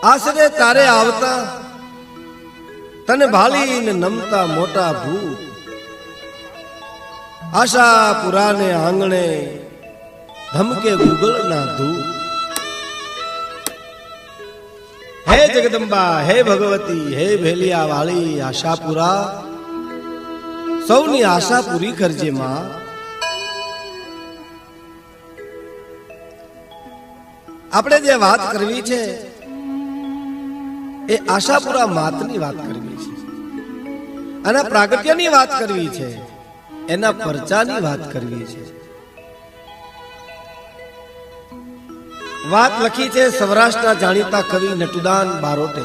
આશરે તારે આવતા તને ભાલીને નમતા મોટા ભૂત આશાપુરાને આંગણે ધમકે ગુગળના ધૂપ. હે જગદંબા, હે ભગવતી, હે ભેલિયા વાળી આશાપુરા, સૌની આશા પૂરી કરજે માં. આપણે જે વાત કરવી છે એ આશાપુરા માતની વાત કરવી છે, અને પ્રાગટ્યની વાત કરવી છે, એના પરચાની વાત કરવી છે. વાત લખી છે સૌરાષ્ટ્રના જાણીતા કવિ નટુદાન બારોટે.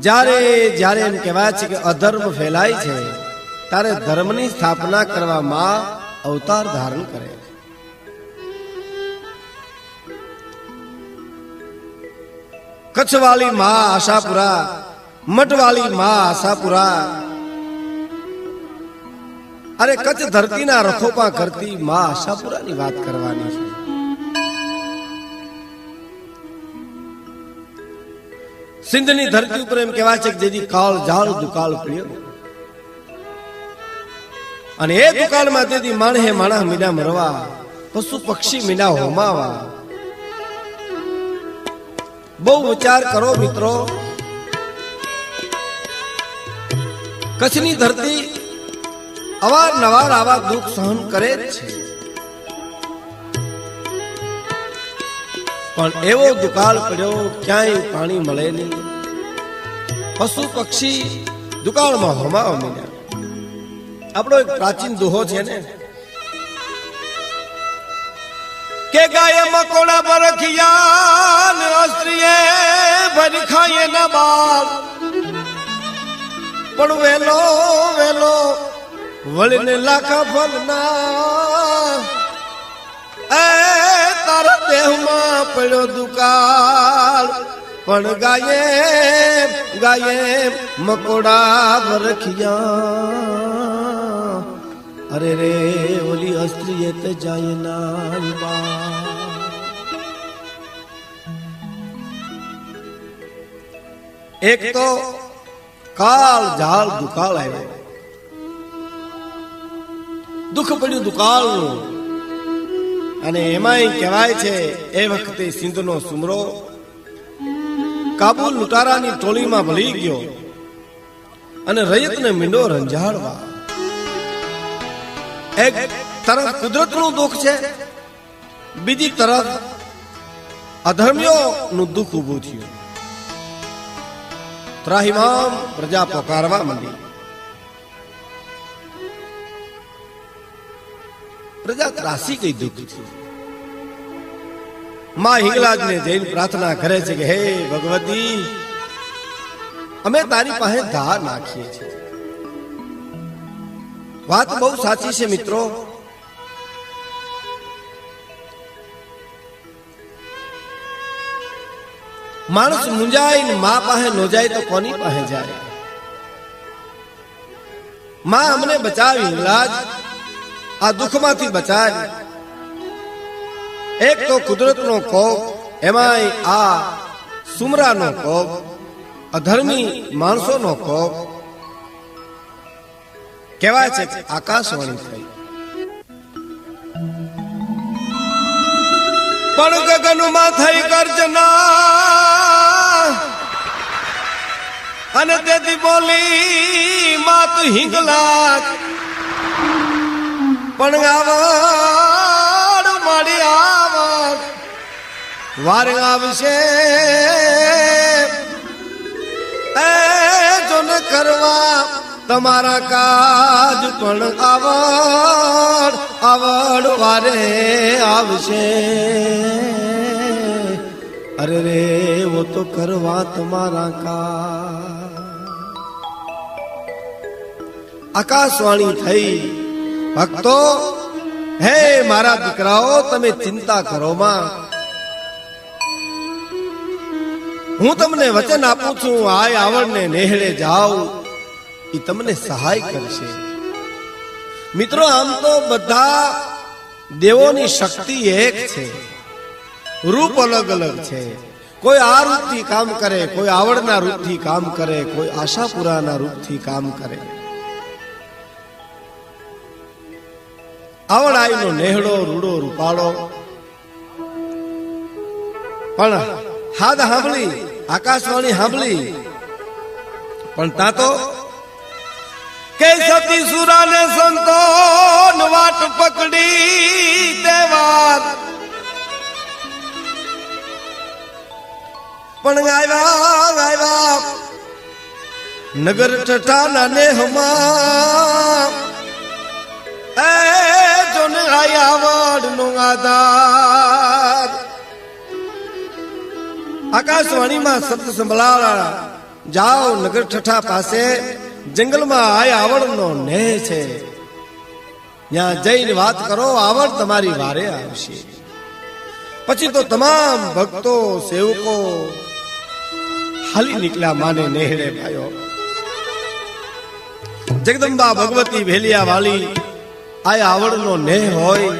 જ્યારે જ્યારે એમ કહેવાય છે કે અધર્મ ફેલાય છે ત્યારે ધર્મની સ્થાપના કરવામાં અવતાર ધારણ કરે. કચ્છવાળી માં આશાપુરા, મઠવાળી માં આશાપુરા, અરે કચ્છ ધરતીના રખોપા કરતી માં આશાપુરાની વાત કરવાની છે. સિંધની ધરતી ઉપર એમ કહેવાય છે કે જેથી કાળ જાળ દુકાળ પડ્યો, અને એ દુકાળમાં તેથી માણહે માણસ મીના મરવા, પશુ પક્ષી મીના હોમાવા. બહુ વિચાર કરો મિત્રો, કચ્છની ધરતી અવારનવાર આવા દુઃખ સહન કરે જ છે, પણ એવો દુકાળ પડ્યો ક્યાંય પાણી મળે નહીં, પશુ પક્ષી દુકાળમાં હોમાવા માંડ્યા. આપણો એક પ્રાચીન દોહો છે ને કે ગાય મકોડા બરખિયા ને અસ્ત્રીએ ભરી ખાય ના બાળ, પણ વેલો વેલો વળીને લાખા ફલના એ તારા દેહમાં પડ્યો દુકાળ, પણ ગાયે ગાયે મકોડા બરખિયા, અરે રે ઓલી અસ્ત્રીએ તે જાય ના. એક તો કાળ ઝાળ દુકાળ આવ્યો, દુઃખ પડ્યું દુકાળનું, અને એમાંય કહેવાય છે એ વખતે સિંધનો સુમરો કાબુલ લૂંટારાની ટોળીમાં ભળી ગયો અને રયતને મીંડો રંજાડવા. એક તરફ કુદરતનું દુઃખ છે, બીજી તરફ અધર્મીઓનું દુઃખ ઊભું થયું. ત્રાહિમામ પ્રજા પોકારવા માંડી. પ્રજા ત્રાસી ગઈ દુઃખથી. માં હિંગલાજને જઈને પ્રાર્થના કરે છે કે હે ભગવતી, અમે તારી પાસે ધાર નાખીએ છીએ. વાત બહુ સાચી છે મિત્રો. માણસ મુંજાય ને મા પાસે નો જાય તો કોની પાસે જાય? માં અમને બચાવી હિંગલાજ, આ દુઃખમાંથી બચાવી. એક તો કુદરતનો કોપ, એમાંય આ સુમરાનો કોપ, અધર્મી માણસોનો કોપ. કહેવાય છે કે આકાશવાણી થઈ, પણ ગગનમાં થઈ ગર્જના, અને તેથી બોલી માત હિંગલાજ, પણ આવડ મારી આવડ વાર આવશે એ જોન કરવા તમારા કાજ, પણ આવડ આવડ વારે આવશે. અરે રે વો તો કરવા તમારા કાજ. આકાશવાણી થઈ, ભક્તો હે મારા દીકરાઓ, તમે ચિંતા કરો માં. હું તમને વચન આપું છું, આય આવડને નેહળે જાઓ, એ તમને સહાય કરશે. મિત્રો આમ તો બધા દેવોની શક્તિ એક છે, રૂપ અલગ અલગ છે. કોઈ આ રૂપથી કામ કરે, કોઈ આવડના રૂપથી કામ કરે, કોઈ આશાપુરાના રૂપથી કામ કરે. આવડાઈનો નેહડો રૂડો રૂપાળો પણ હાદ સાંભળી, આકાશવાણી સાંભળી, પણ તા તો કે સતી સુરાને સંતોન વાટ પકડી દેવા પણ આવ્યા નગર ઠઠાના નેહમાં એ જોન આવડ નો આધાર. આકાશવાણીમાં શબ્દ સંભળાવા જાઓ નગર ઠઠા પાસે, જંગલમાં આય આવડનો નેહ છે, ત્યાં જઈને વાત કરો, આવડ તમારી વારે આવશે. પછી તો તમામ ભક્તો સેવકો હાલી નીકળ્યા માને નેહડે ભાઈઓ. જગદંબા ભગવતી ભેલિયા વાળી આ આવડનો નેહ હોય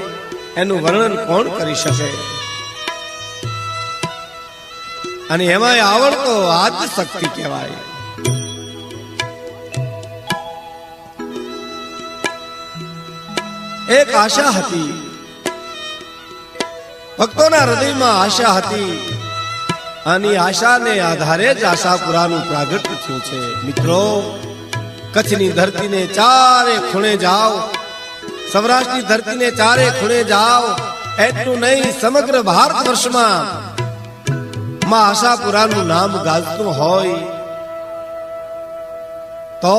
એનું વર્ણન કોણ કરી શકે? અને એમાં આવડ તો આદ્ય શક્તિ કહેવાય. એક આશા હતી, ભક્તોના હૃદયમાં આશા હતી, અને આશાને આધારે જ આશાપુરાનું પ્રાગટ્ય થયું છે. મિત્રો, કચ્છની ધરતીને ચારે ખૂણે જાઓ, સૌરાષ્ટ્રની ધરતીને ચારે ખૂણે જાઓ, એટલું નહીં સમગ્ર ભારત વર્ષમાં માં આશાપુરાનું નામ ગાજતું હોય તો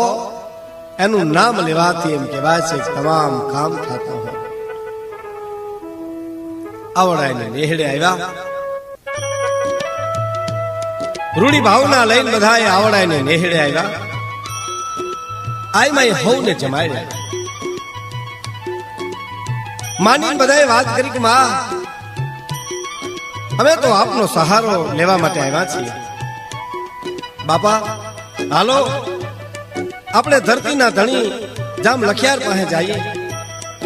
એનું નામ લેવાથી એમ કહેવાય છે કે તમામ કામ થતા હોય. આવડાઈને નેહડે આવ્યા, રૂડી ભાવના લઈને બધાએ આવડાઈને નેહડે આવ્યા. આઈમાં હવને જમાડ્યા. માની બધાએ વાત કરી કે માં, અમે તો આપનો સહારો લેવા માટે આવ્યા છીએ. બાપા હાલો આપણે ધરતીના ધણી જામ લખિયાર પાસે જઈએ.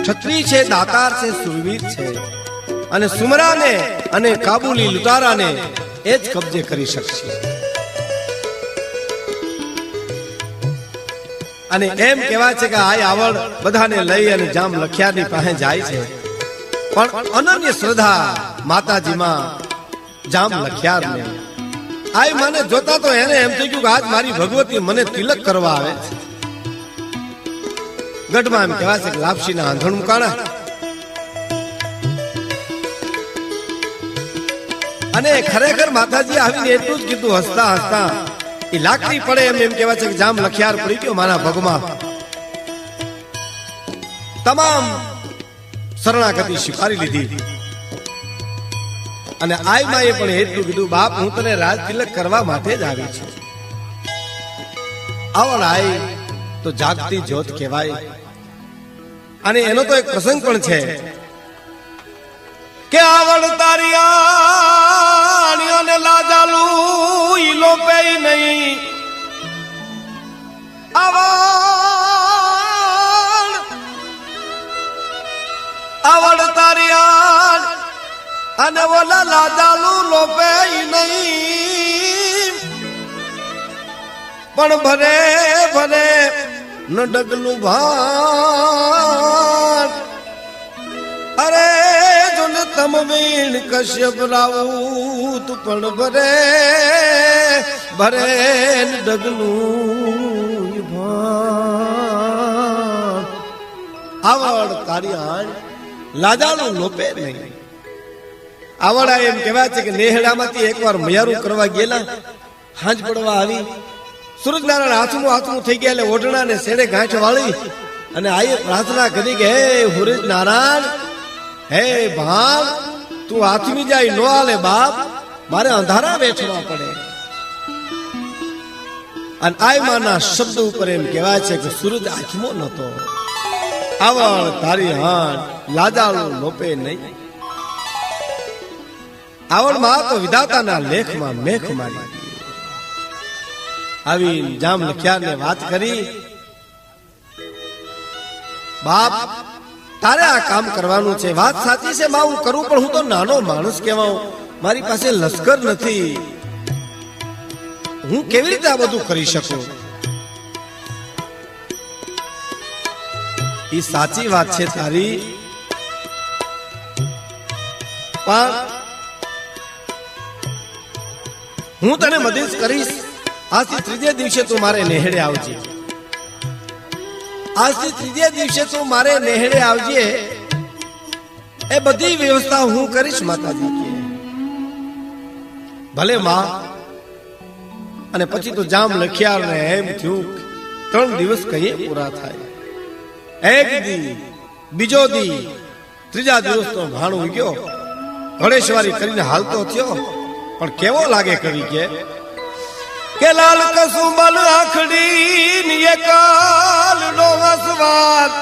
ક્ષત્રિય છે, દાતાર છે, સુરવીર છે, અને સુમરાને અને કાબુલી લૂંટારાને એ જ કબજે કરી શકશે. અને એમ કહેવાય છે કે આ આવડ બધાને લઈ અને જામ લખિયારની પાસે જાય છે, પણ અનન્ય શ્રદ્ધા માતાજીમાં જામ લખિયારને. આ મને જોતા તો એને એમ થઈ ગયું કે આજ મારી ભગવતી મને તિલક કરવા આવે છે. ગઢમાં એમ કહેવાય છે કે લાપસીના આંધણ મુકાણા, અને ખરેખર માતાજી આવીને એટલું જ કીધું, હસતા હસતા એ લાકડી પડે એમ કહેવાય છે કે જામ લખિયાર પડી ગયો મારા ભગમાં. તમામ શરણાગતિ સ્વીકારી લીધી, અને આઈ માએ પણ એટલું કીધું, બાપ હું તને રાજ તિલક કરવા માટે જ આવી છું. આવડ આઈ તો જાગતી જ્યોત કહેવાય. અને એનો તો એક પ્રસંગ પણ છે કે આવડ તારી આણીઓને લાજાલું ઈ લોપે નહીં. આવડ તારી આણ અને ઓલા લાજાલું લોપે નહીં, પણ ભરે ભરે ન ડગલું ભાન. અરે જોન તમ વીણ કશ્યપ રાઉત પણ ભરે ભરે ડગલું ભાન. આવડ તારી આણ લાજાલું લોપે નહીં. આવડા એમ કહેવાય છે કે નેહડામાંથી એકવાર મયારું કરવા ગયેલા, હાંજ પડવા આવી, સૂરજનારાયણ હાથનું થઈ ગયા, એટલે ઓઢણા ને શેડે ગાંઠ વાળી અને આયે પ્રાર્થના કરી કે હે સૂરજ નારાયણ, હે ભાન, તું હાથમી જાય નો આલે બાપ, મારે અંધારા વેઠવા પડે. અને આયમાના શબ્દ ઉપર એમ કહેવાય છે કે સૂરજ આથમો નતો. આવડ તારી હાન લાજાળું લોપે નહીં. આવડમાં તો વિધાતાના લેખમાં મેખ મારી આવી જામ લખિયારને વાત કરી, બાપ તારે આ કામ કરવાનું છે. વાત સાચી છે માં, હું કરું, પણ હું તો નાનો માણસ કહેવાઉં. મારી પાસે લશ્કર નથી, હું કેવી રીતે આ બધું કરી શકું? એ સાચી વાત છે તારી, પણ હું તને મદદ કરીશ. આજથી ત્રીજે દિવસે તું મારે નેહડે આવજે. આજથી ત્રીજે દિવસે તું મારે નેહડે આવજે. એ બધી વ્યવસ્થા હું કરીશ માતાજી કે. ભલે માં. અને પછી તો જામ લખિયાર ને એમ થયું 3 દિવસ કહીએ પૂરા થાય. એક દી, બીજો દી, ત્રીજા દિવસ તો ભાણું ગયો, ઘોડેસવારી કરીને હાલતો થયો. પણ કેવો લાગે કવિ કે લાલ કસુંબલ આખડી ની કાલ નો વસવાત,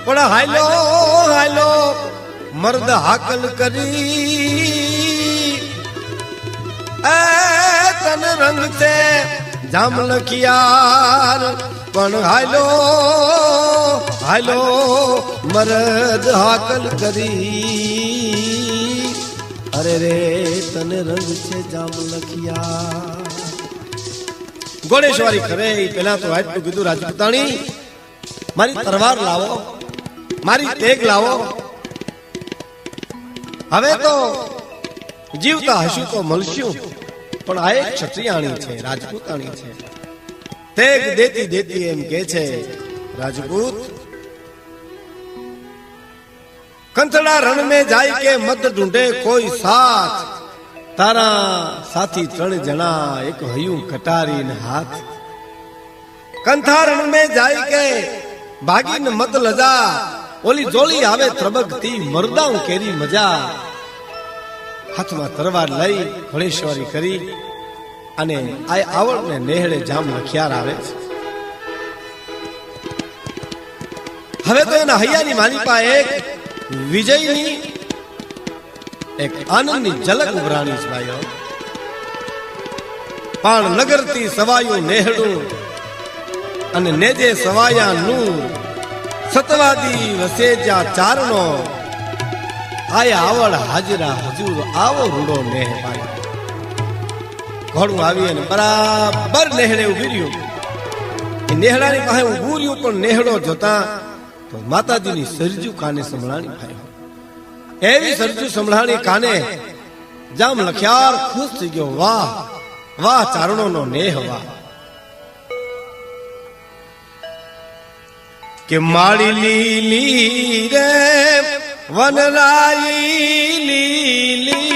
પણ હાલો હાલો મર્દ હાકલ કરી. એ તન રંગ છે જામ લખિયાર, પણ હાલો હાલો મર્દ હાકલ કરી. અરે રે તને રંગ છે જામ લખિયાર. ઘોડેસવારી કરે પેલા તો આટલું કીધું, રાજપૂતાણી મારી તરવાર લાવો, મારી તેગ લાવો. હવે તો જીવતા હશું તો મળશું, પણ આ એક ક્ષત્રિયાણી છે, રાજપૂતાણી છે. તેગ દેતી દેતી એમ કે છે, રાજપૂત કંથડા રણ में જાય કે મત ઢૂંઢે કોઈ સાથ, તારા સાથી 3 જણા એક હયું કટારીને હાથ. કંથા રણ में જાય કે ભાગીને મત લજા, ઓલી જોલી આવે ત્રબકતી મરદાઉ કેરી મજા. હાથમાં તરવાર લઈ ઘોડેસવારી કરી અને આ આવડને નેહડે જામ લખિયાર આવે છે. હવે તો એના હૈયાની માલિપા એક વિજયની, એક આનંદની ઝલક ઉભરાણી છે ભાઈઓ. પણ નગરથી સવાયું નેહડું અને નેજે સવાયાનું, સતવાદી વસેજા ચારણો, આયા આવડ હાજરા હજુર આવો રૂડો નેહ ભાઈ. ઘોડું આવી અને બરાબર નેહડે ઉભી રહ્યું. નેહડાની પાસે ઉભું રહ્યું, પણ નેહડો જોતા તો માતાજીની સરજુ કાને સંભળાણી ભાઈ. એવી સરજુ સંભળાણી કાને જામ લખિયાર ખુશ થઈ ગયો. વાહ વાહ ચારણો નો નેહ વાહ. કે માળી લીલી રે વનરાઈ લીલી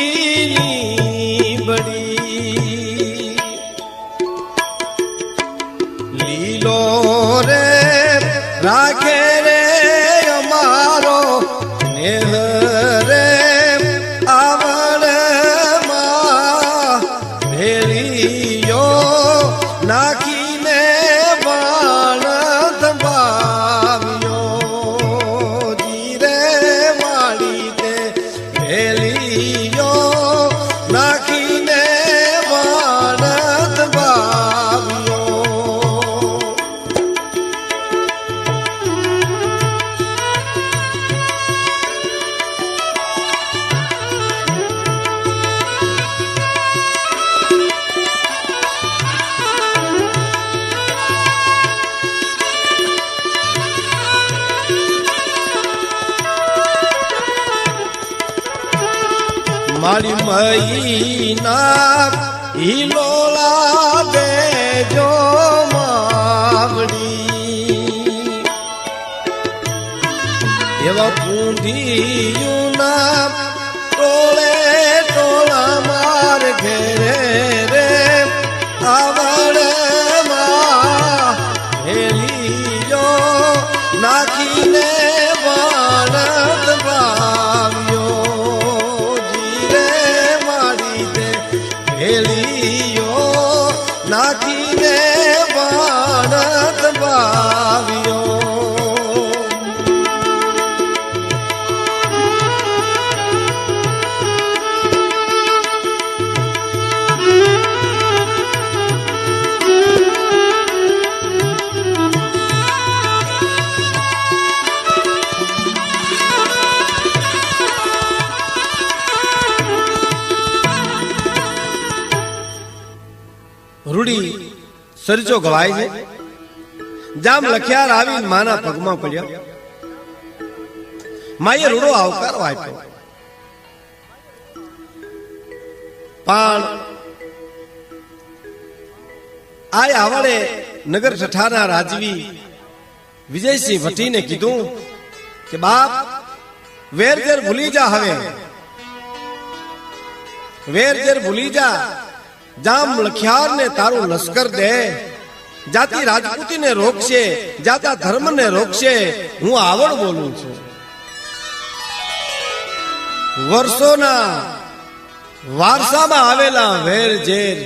બડી, લીલો રે રાખે રે અમારો નેહ રે આવડ માં ભેળીયો નાખીને બાણ ધબાવ્યો. જીરે વાળી તે ભેળીયો નાખીને બાણ ધબાવ્યો. મારી મહીના હિલોલા દેજો માવડી, એવા પૂંધીયુના ટોળે ટોળા માર ઘેરે રે આવડ માં હેલીયો નાખીને બાણ ધબાવ્યો. નાખીને બાણ ધબાવ્યો. સરચો ગવાય છે. જામ લખિયાર આવીને માના પગમાં પડ્યા. માએ રૂડો આવકારો આપ્યો. પણ આય આવડે નગર ઠઠાના રાજવી વિજયસિંહ ભટ્ટીને કીધું કે બાપ વેર ઝેર ભૂલી જા. હવે વેર ઝેર ભૂલી જા. જામ લખિયાર ને તારું લશ્કર દે. જાતિ રાજપૂતીને રોકશે, જાતા ધર્મને રોકશે. હું આવડ બોલું છું. વર્ષોના વારસામાં આવેલા વેર ઝેર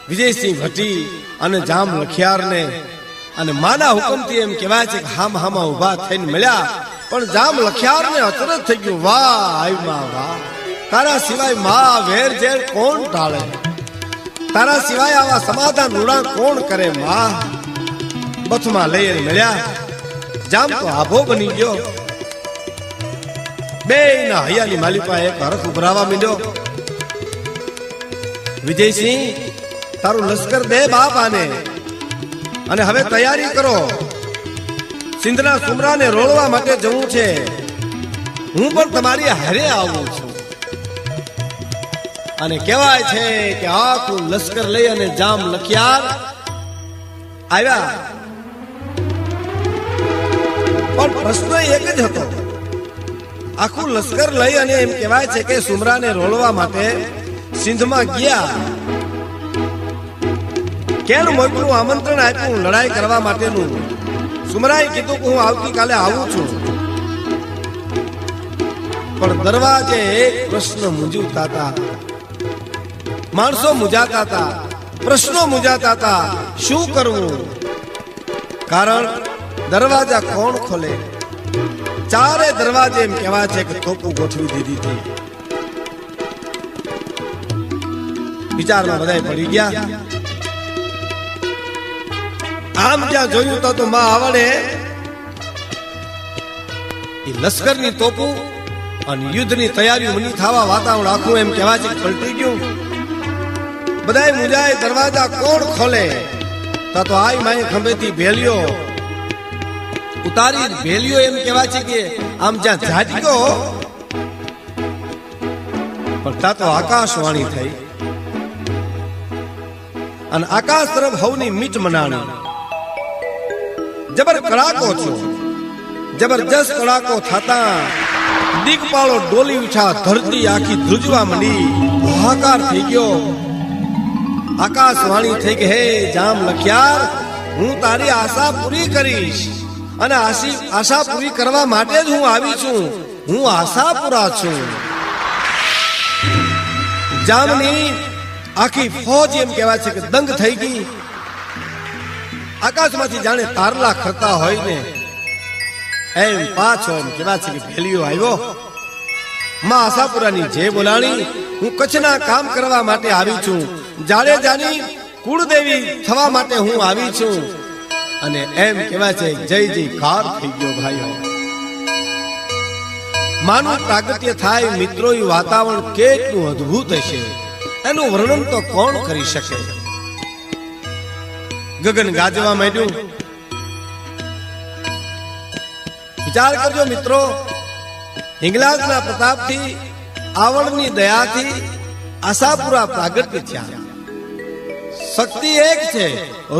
વિજયસિંહ ભટ્ટી અને જામ લખિયારને અને માના હુકમથી એમ કહેવાય છે કે હામ હામા ઉભા થઈને મળ્યા. પણ જામ લખિયારને અચરજ થઈ ગયું. વાહ આઈ માં વાહ, તારા સિવાય માં વેર ઝેર કોણ ટાળે? તારા સિવાય આવા સમાધાન રૂડા કોણ કરે? માં બથમાં લઈને મળ્યા. જામ તો આભો બની ગયો. બેયના હૈયાની માલિપા એક હરખ ઉભરાવા માંડ્યો. વિજયસિંહ તારું લશ્કર દે બાપ આને, અને હવે તૈયારી કરો. સિંધના સુમરાને રોળવા માટે જવું છે. હું પણ તમારી હારે આવું છું. અને કહેવાય છે કે આખું લશ્કર લઈ અને જામ લખિયાર આવ્યા. પણ પ્રશ્ન એક જ હતો. આખું લશ્કર લઈ અને એમ કહેવાય છે કે સુમરાને રોળવા માટે સિંધમાં ગયા. કેમ મોટું આમંત્રણ આપ્યું લડાઈ કરવા માટેનું? સુમરાએ કીધું કે હું આવતીકાલે આવું છું. પણ દરવાજે એક પ્રશ્ન મૂંઝવતા હતા. માણસો મૂંઝાતા હતા, પ્રશ્નો મૂંઝાતા હતા. શું કરવું? કારણ દરવાજા કોણ ખોલે? ચારે દરવાજે એમ કહેવાય છે કે તોપું ગોઠવી દીધી હતી. વિચારમાં બધા પડી ગયા. આમ જ્યાં જોયું તો માં આવડે એ લશ્કરની તોપું અને યુદ્ધની તૈયારી મની થવા વાતાવરણ આખું એમ કહેવાય છે કે પલટી ગયું. બધાય મુજાય દરવાજા કોણ ખોલે? તો આઈ માય ખંભેથી ભેલિયો ઉતારી. ભેલિયો એમ કહેવાય છે કે આમ જ્યાં ઝાટક્યો પણ તા તો આકાશવાણી થઈ. અને આકાશ તરફ હવની મીટ મનાણી. જબર કડાકો છો, જબરજસ્ત કડાકો થતા દીકપાળો ડોલી ઉઠા. ધરતી આખી ધ્રુજવા માંડી. હાહાકાર થઈ ગયો. આકાશવાણી થઈ કે હે જામ લખિયાર, હું તારી આશા પૂરી કરીશ. અને આશા પૂરી કરવા માટે જ હું આવી છું. હું આશાપુરા છું. જામની આખી ફોજ એમ કહેવાય છે કે દંગ થઈ ગઈ. આકાશમાંથી જાણે તારલા ખરતા હોય ને એમ પાછો એમ કહેવાય છે કે ભેલિયો આવ્યો. માં આશાપુરાની જે બોલાણી, હું કચ્છના કામ કરવા માટે આવી છું. જાડેજાની કુળદેવી થવા માટે હું આવી છું. અને એમ કહેવાય છે જય જયકાર થઈ ગયો ભાઈઓ. માનું પ્રાગટ્ય થાય મિત્રો. એ વાતાવરણ કેટલું અદ્ભુત હશે એનું વર્ણન તો કોણ કરી શકે? ગગન ગાજવા માંડ્યું. વિચાર કરજો મિત્રો. હિંગલાજના પ્રતાપથી, આવડની દયાથી આશાપુરા પ્રાગટ્ય થયા. શક્તિ એક છે,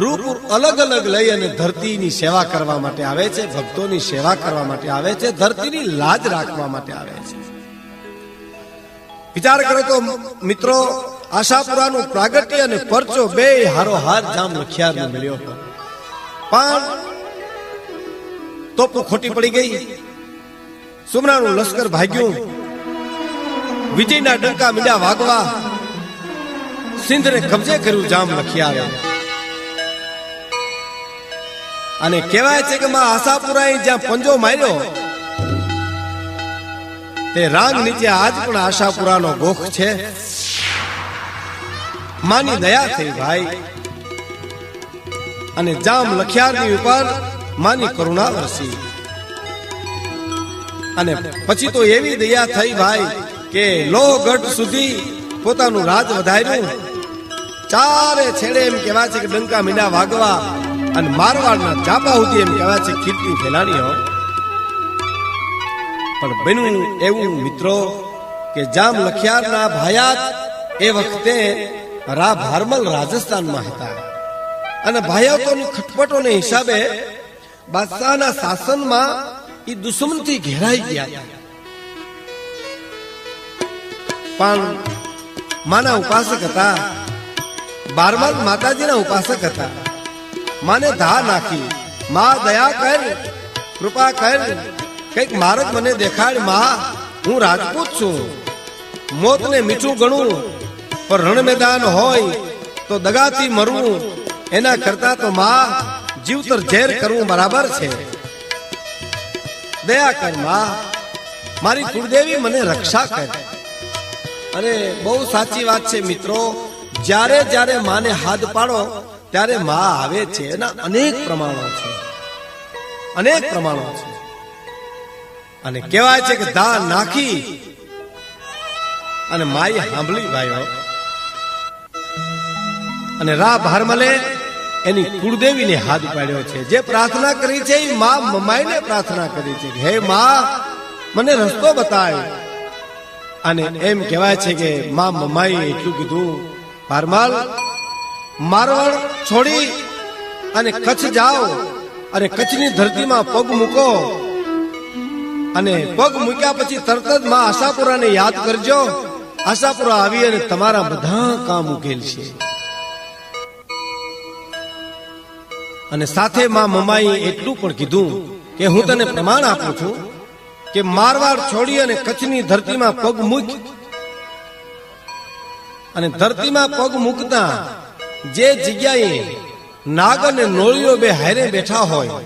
રૂપ અલગ અલગ લઈ અને ધરતીની સેવા કરવા માટે આવે છે. ભક્તોની સેવા કરવા માટે આવે છે. ધરતીની લાજ રાખવા માટે આવે છે. વિચાર કરો તો મિત્રો, આશાપુરાનું પ્રાગટ્ય અને પરચો બે હારોહાર જામ લખિયારને મળ્યો હતો. પણ તોપો ખોટી પડી ગઈ. સુમરાનું લશ્કર ભાગ્યું. વિજયના ડંકા મીંડા વાગવા. સિંધને કબજે કર્યું જામ લખિયારે. અને કહેવાય છે કે માં આશાપુરાએ જ્યાં પંજો માર્યો તે રાંગ નીચે આજ પણ આશાપુરાનો ગોખ છે. માની દયા થઈ ભાઈ. અને જામ લખિયારની ઉપર માની કરુણા વરસી. અને પછી તો એવી દયા થઈ ભાઈ કે લોહગઢ સુધી પોતાનું રાજ વધાર્યું. ચારે છેડે એમ કહેવાય છે કે ડંકા મીંડા વાગવા અને મારવાડના ચાપા સુધી એમ કહેવાય છે કીર્તિ ફેલાણી હોય. પણ બન્યું એવું મિત્રો કે જામ લખિયારના ભાયાત એ વખતે રા ભારમલ રાજસ્થાનમાં હતા અને ભાયાતોની ખટપટોને હિસાબે બાદશાહના શાસનમાં એ દુશ્મનથી ઘેરાઈ ગયા. પણ માના ઉપાસક હતા, બારમાલ માતાજીના ઉપાસક હતા. માને ધા નાખી, માં દયા કર, કૃપા કર, કઈક માર્ગ મને દેખાડ માં, હું રાજપૂત છું, મોતને મીઠું ગણું, પણ રણ મેદાન હોય તો દગાથી મરવું એના કરતા તો માં જીવતર ઝેર કરવું બરાબર છે. દયા કર માં, મારી કુળદેવી મને રક્ષા કર. અને બહુ સાચી વાત છે મિત્રો, જ્યારે જ્યારે માને હાથ પાડો ત્યારે માં આવે છે. એના અનેક પ્રમાણો છે, અનેક પ્રમાણો છે. અને કહેવાય છે કે દા નાખી અને માએ સાંભળી ભાઈઓ. અને રા ભારમલે એની કુળદેવીને હાથ પાડ્યો છે. જે પ્રાર્થના કરી છે એ માં મમાઈને પ્રાર્થના કરી છે, હે માં મને રસ્તો બતાય. અને એમ કહેવાય છે કે માં મમાઈએ એટલું કીધું, ભારમાલ મારવાડ છોડી અને કચ્છ જાઓ અને કચ્છની ધરતીમાં પગ મૂકો અને પગ મૂક્યા પછી તરત જ માં આશાપુરાને યાદ કરજો. આશાપુરા આવી અને તમારા બધા કામ ઉકેલ છે. અને સાથે માં મમાઈએ એટલું પણ કીધું કે હું તને પ્રમાણ આપું છું કે મારવાડ છોડી અને કચ્છની ધરતીમાં પગ મૂક અને ધરતીમાં પગ મૂકતા જે જગ્યાએ નાગ અને નોળીઓ બે હારે બેઠા હોય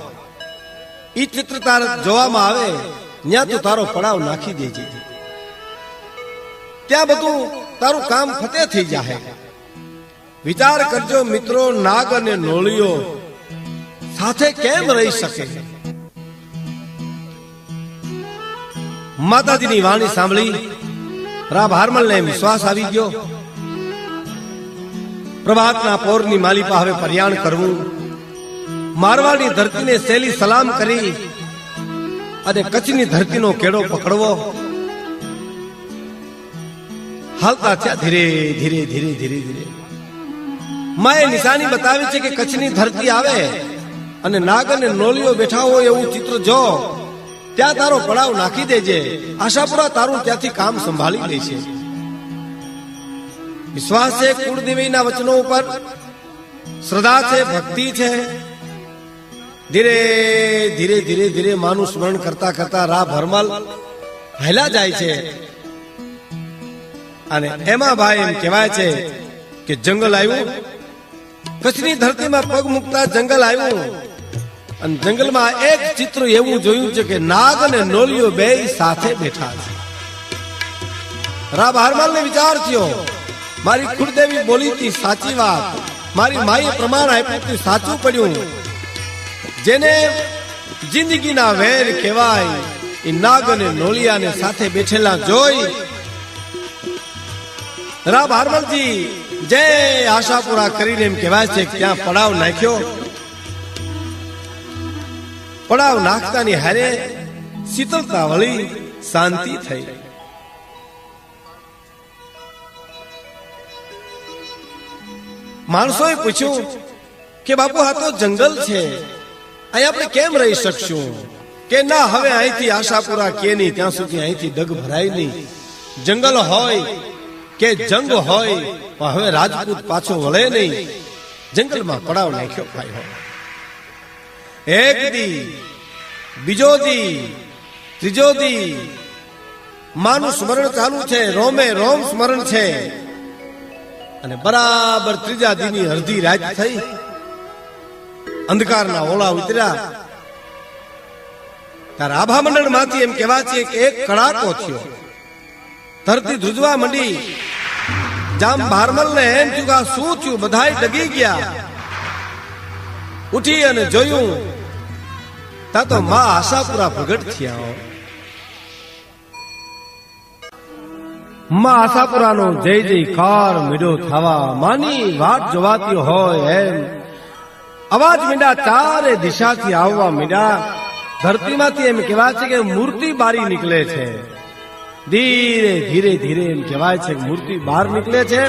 ઈ ચિત્ર તારે જોવામાં આવે, ત્યાં તું તારો પડાવ નાખી દેજે. ત્યાં બધું તારું કામ ફતેહ થઈ જાય. વિચાર કરજો મિત્રો, નાગ અને નોળીઓ સાથે કેમ રહી શકે? માતાજીની વાણી સાંભળી રા ભારમલને વિશ્વાસ આવી ગયો. પ્રભાતના પોરની માલિપા હવે પર્યાણ કરવું, મારવાડની ધરતીને સેલી સલામ કરી અને કચ્છની ધરતીનો કેડો પકડવો. હાલતા થયા ધીરે ધીરે ધીરે ધીરે ધીરે. માએ નિશાની બતાવી છે કે કચ્છની ધરતી આવે અને નાગ અને નોલીઓ બેઠા હોય એવું ચિત્ર જો, ત્યાં તારો પડાવ નાખી દેજે. આશાપુરા તારું ત્યાંથી કામ સંભાળી લેશે. વિશ્વાસ છે કુળદેવીના વચનો ઉપર, શ્રદ્ધા છે, ભક્તિ છે. ધીરે ધીરે ધીરે ધીરે માનું સ્મરણ કરતા કરતા રા ભરમલ હેલા જાય છે. અને એમાં ભાઈ એમ કહેવાય છે કે જંગલ આવ્યું, કચ્છની ધરતીમાં પગ મૂકતા જંગલ આવ્યું. અને જંગલમાં એક ચિત્ર એવું જોયું છે કે નાગ અને નોલીઓ બે સાથે બેઠા છે. રા ભારમલને વિચાર થયો, મારી કુળદેવી બોલી હતી સાચી વાત, મારી માએ પ્રમાણ આપ્યું હતું સાચું પડ્યું. જેને જિંદગીના વેર કહેવાય એ નાગ અને નોલિયાને સાથે બેઠેલા જોઈ રા ભારમલજી જય આશાપુરા કરીને એમ કહેવાય છે કે ત્યાં પડાવ નાખ્યો. પડાવ નાખતાની હારે શીતળતા વળી, શાંતિ થઈ. માણસોએ પૂછ્યું કે બાપુ આ તો જંગલ છે, અહીં આપણે કેમ રહી શકશું? કે ના, હવે અહીંથી આશાપુરા કે નહીં ત્યાં સુધી અહીંથી ડગ ભરાય નહીં. જંગલ હોય કે જંગ હોય પણ હવે રાજપૂત પાછો વળે નહીં. જંગલમાં પડાવ નાખ્યો ભાઈ હોય. એક દી, બીજો દી, ત્રીજો દી માનું સ્મરણ ચાલુ છે, રોમે રોમ સ્મરણ છે. અને બરાબર ત્રીજા દીની અડધી રાત થઈ, અંધકારના ઓળા ઉતર્યા. ત્યારે આભા મંડળ માંથી એમ કહેવાય છે કે એક કડાકો થયો, ધરતી ધ્રુજવા માંડી. જામ ભારમલ ને એમ થયું કે શું થયું? બધાય ડગી ગયા. ઉઠી અને જોયું તા તો માં આશાપુરા પ્રગટ થયા. માં આશાપુરાનો જય જયકાર મીડો થવા માની વાટ જોવાતી હોય એમ અવાજ મીંડા ચારે દિશાથી આવવા મીંડા. ધરતીમાંથી એમ કહેવાય છે કે મૂર્તિ બારી નીકળે છે. ધીરે ધીરે ધીરે એમ કહેવાય છે કે મૂર્તિ બહાર નીકળે છે.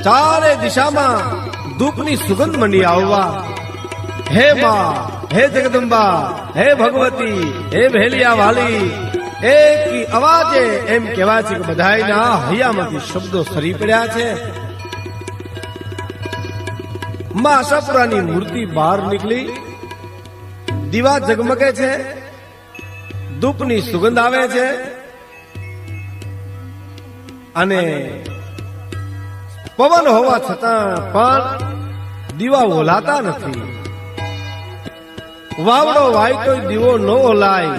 ચારે દિશામાં ધૂપની સુગંધ મંડી આવવા. હે માં, હે જગદંબા, હે ભગવતી, હે ભેલિયા વાલી, એક અવાજે એમ કહેવાય છે કે બધાયના હૈયામાંથી શબ્દો સરી પડ્યા છે. માં આશાપુરાની મૂર્તિ બહાર નીકળી. દીવા ઝગમગે છે, ધૂપની સુગંધ આવે છે અને પવન હોવા છતાં પણ દીવા ઓલાતા નથી. વાવડો વાય કોઈ દીવો ન ઓલાય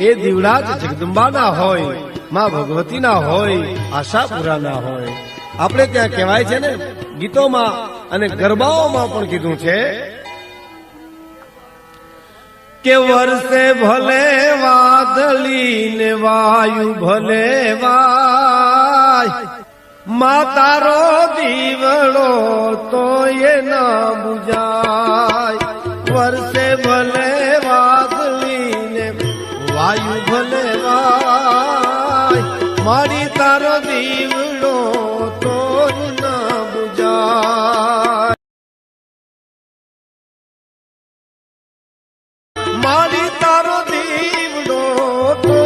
એ દીવડા જ જગદંબાના હોય, માં ભગવતીના હોય, આશાપુરાના હોય. આપણે ત્યાં કહેવાય છે ને ગીતોમાં અને ગરબાઓમાં પણ કીધું છે કે વરસે ભલે વાદળી ને વાયુ ભલે વાય, માં તારો દીવડો તો એ ના બુજાય. વરસે ભલે વાદળી ને વાયુ ભલે વાય, મારી તારો દીવડો તો ના બુજાય. મારી તારો દીવડો તો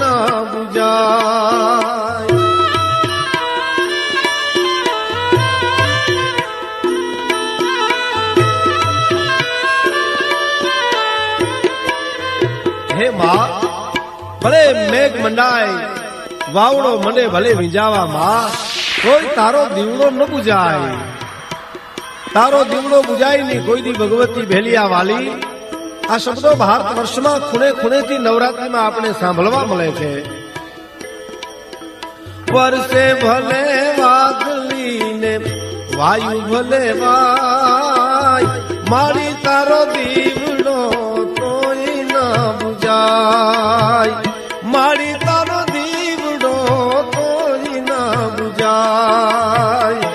ના બુજાય. હે માં, ભલે મેઘ મંડાય, વાવડો મંડે ભલે વિંજાવા માં, કોઈ તારો દીવડો ન બુજાય. તારો દીવડો બુજાય નહીં કોઈ દી ભગવતી ભેલિયા વાલી. આ શબ્દો ભારત વર્ષમાં ખૂણે ખૂણેથી નવરાત્રીમાં આપણે સાંભળવા મળે છે. વરસે ભલે વાદળી ને વાયુ ભલે વાય, મારી તારો દીવડો તોય ના બુજાય. મારી તારો દીવડો તોય ના બુજાય.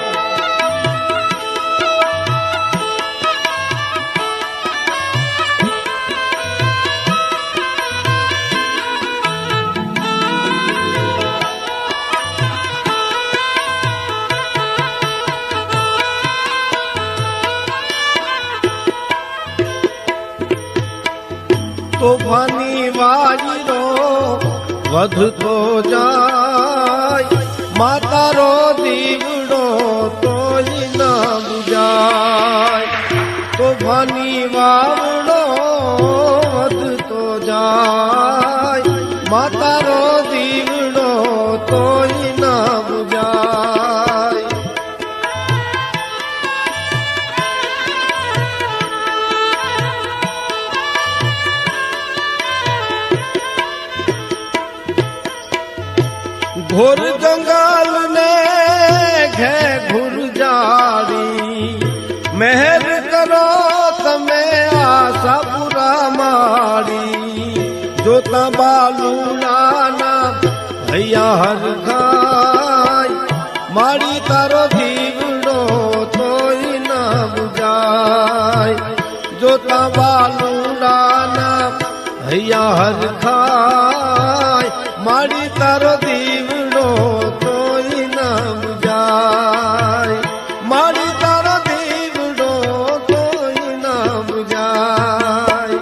તોફાની વાયરો વધતો જાય, માં તારો દીવડો તોય ના બુજાય. તોફાની વાવડો વધતો જાય, માં તારો દીવડો તોય ના બુજાય. ઘોર જંગલ ને ઘે ઘુર જાડી, મહેર કરો તમે આશાપુરા માડી. જોતા બાલુડાના હૈયા હરખાય, મારી તારો દીવડો તોય ના બુજાય. જોતા બાલુડાના હૈયા હરખાય, મારી તારો દીવડો તોય ના બુજાય. મારી તારો દીવડો તોય ના બુજાય.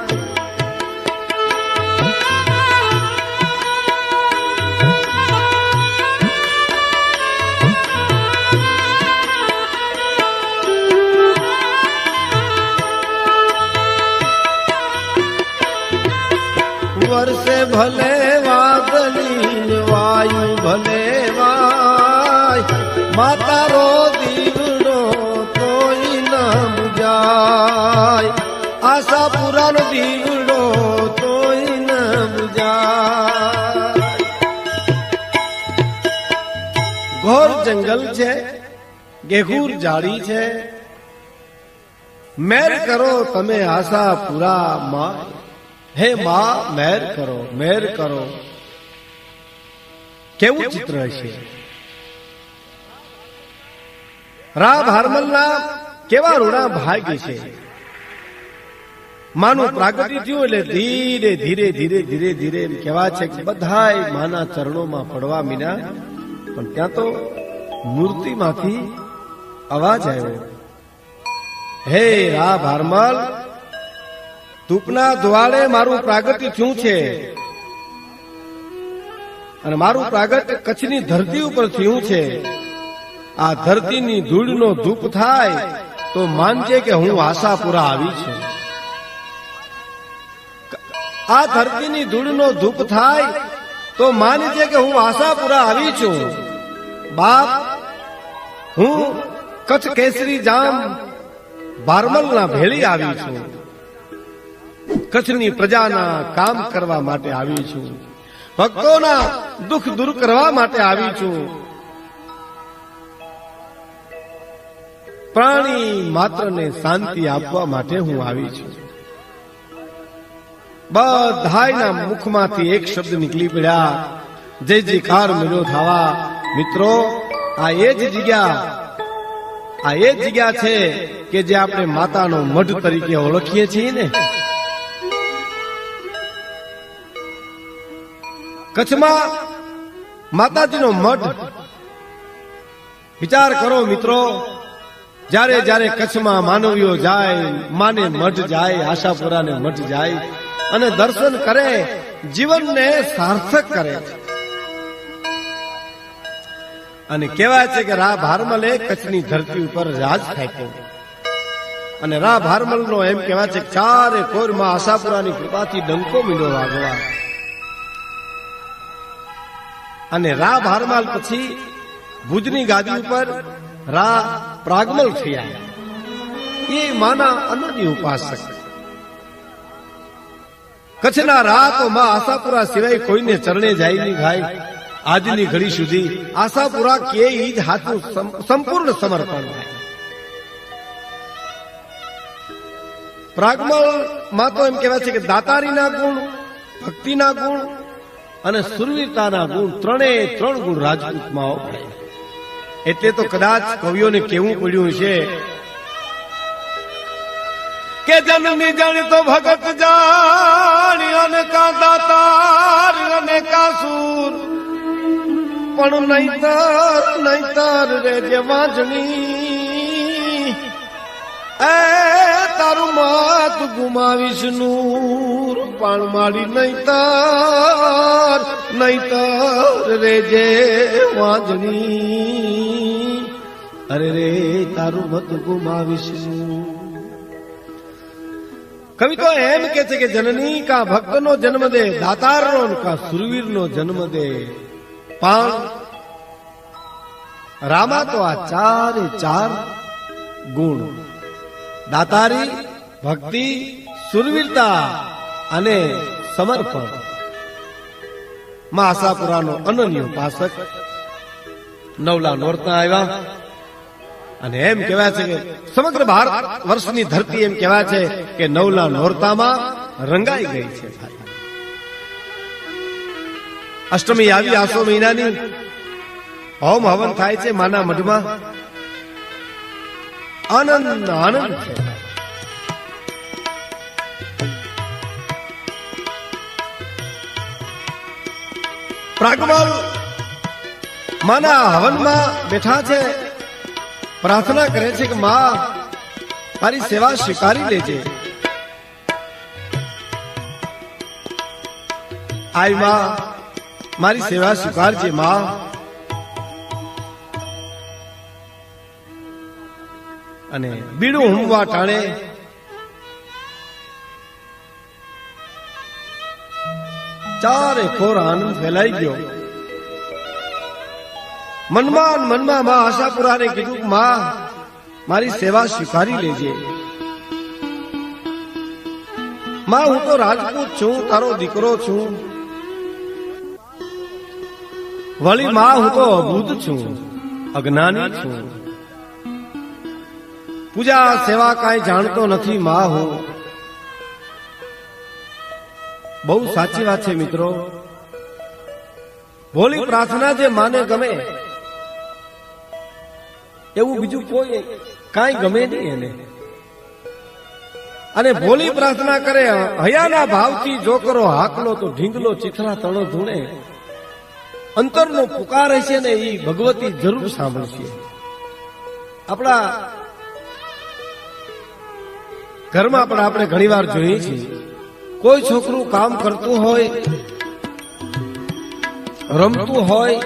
વરસે ભલે વાદળી વાયુ ભલે વાય, માં તારો દીવડો તોય ના બુજાય. આશાપુરાનો દીવડો તોય ના બુજાય. ઘોર જંગલ છે, ગેઘૂર જાડી છે, મેર કરો તમે આશાપુરા માં. હે માં, મહેર કરો, મહેર કરો. કેવું ચિત્ર હશે. રા ભારમલના કેવા રૂડા ભાગ્ય છે. માનું પ્રાગટ્ય થયું એટલે ધીરે ધીરે ધીરે ધીરે ધીરે કહેવા છે કે બધાય માના ચરણોમાં પડવા મીના. પણ ત્યાં તો મૂર્તિમાંથી અવાજ આવ્યો, હે રા ભારમલ, તુપના દ્વારે મારું પ્રાગટ્ય થયું છે અને મારું પ્રાગટ્ય કચ્છની ધરતી ઉપર થયું છે. આ ધરતીની ધૂળનો ધૂપ થાય તો માનજે કે હું આશાપુરા આવી છું. આ ધરતીની ધૂળનો ધૂપ થાય તો માનજે કે હું આશાપુરા આવી છું. બાપ, હું કચ્છ કેસરી જામ ભારમલના ભેળી આવી છું. કચ્છની પ્રજાના કામ કરવા માટે આવી છું. ભક્તોના દુઃખ દૂર કરવા માટે આવી છું. પ્રાણી માત્રને શાંતિ આપવા માટે હું આવી છું. બધાયના મુખમાંથી એક શબ્દ નીકળી પડ્યા, જય જયકાર મિલો થાવા. મિત્રો, આ એ જ જગ્યા છે કે જે આપણે માતાનો મઢ તરીકે ઓળખીએ છીએ ને. કચ્છમાં માતાજીનો મઢ. વિચાર કરો મિત્રો, જ્યારે જ્યારે કચ્છમાં માનવીઓ જાય, માને મઢ જાય, આશાપુરાને મઢ જાય અને દર્શન કરે, જીવનને સાર્થક કરે. અને કહેવાય છે કે રા ભારમલે કચ્છની ધરતી ઉપર રાજ થાક્યો. અને રા ભારમલનો એમ કહેવાય છે ચારે કોરમાં આશાપુરાની કૃપાથી ડંકો મીંડો વાગવા. અને રા ભારમલ પછી ભુજની ગાદી ઉપર રા પ્રાગમલ થયા. એ માના અનન્ય ઉપાસક. કચ્છના રા તો માં આશાપુરા સિવાય કોઈને ચરણે જાય નહીં ભાઈ. આજની ઘડી સુધી આશાપુરા કે ઈ જ હાથનું સંપૂર્ણ સમર્પણ થાય. પ્રાગમલ માં તો એમ કહેવાય છે કે દાતારીના ગુણ, ભક્તિના ગુણ અને સુરવીરતાના ગુણ, ત્રણ ગુણ રાજપૂતમાં હોય. એટલે તો કદાચ કવિઓને કેવું પડ્યું છે કે જનની જાણી તો ભગત જાણી અને કા દાતાર અને કા સૂર, પણ નહીતર રે જે વાંચણી એ તારું માત ગુમાવીશ નૂર. પણ મારી નહીતર રે જે વાંચણી, અરે રે તારું મત ગુમાવીશ. કવિ તો એમ કે છે કે જનની કા ભક્તનો જન્મ દે, દાતારનો કા સુરવીરનો જન્મ દે. પણ રામા તો આ ચારે ચાર ગુણ, દાતારી, ભક્તિ, સુરવીરતા અને સમર્પણ, માં આશાપુરાનો અનન્ય ઉપાસક. નવલા નોરતા આવ્યા અને એમ કહેવાય છે કે સમગ્ર ભારત વર્ષની ધરતી એમ કહેવાય છે કે નવલા નોરતામાં રંગાઈ ગઈ છે. અષ્ટમી આવી આસો મહિનાની, હોમ હવન થાય છે માના મઢમાં. આનંદ છે. પ્રાગમલ માના હવનમાં બેઠા છે, પ્રાર્થના કરે છે કે માં મારી સેવા સ્વીકારી લેજે. આય માં મારી સેવા સ્વીકારજે માં. અને બીડું હુંવા ટાણે ચારે ખોર આનંદ ફેલાઈ ગયો. મનમાં માં આશાપુરાને કીધું કે માં મારી સેવા સ્વીકારી લેજે. માં હું તો રાજપૂત છું, તારો દીકરો છું. વળી માં હું તો અબૂધ છું, અજ્ઞાની છું. પૂજા સેવા કાંઈ જાણતો નથી માં હું. બહુ સાચી વાત છે મિત્રો. ભોળી પ્રાર્થના જે માને ગમે એવું બીજું કોઈ કાંઈ ગમે નહીં એને. અને ભોળી પ્રાર્થના કરે હયાના ભાવથી જો કરો હાકલો તો ઢીંગલો ચીથરા તણો ધૂણે. અંતરનો પુકાર હશે ને એ ભગવતી જરૂર સાંભળશે. આપણા ઘરમાં પણ આપણે ઘણી વાર જોઈએ છીએ, કોઈ છોકરું કામ કરતું હોય, રમતું હોય,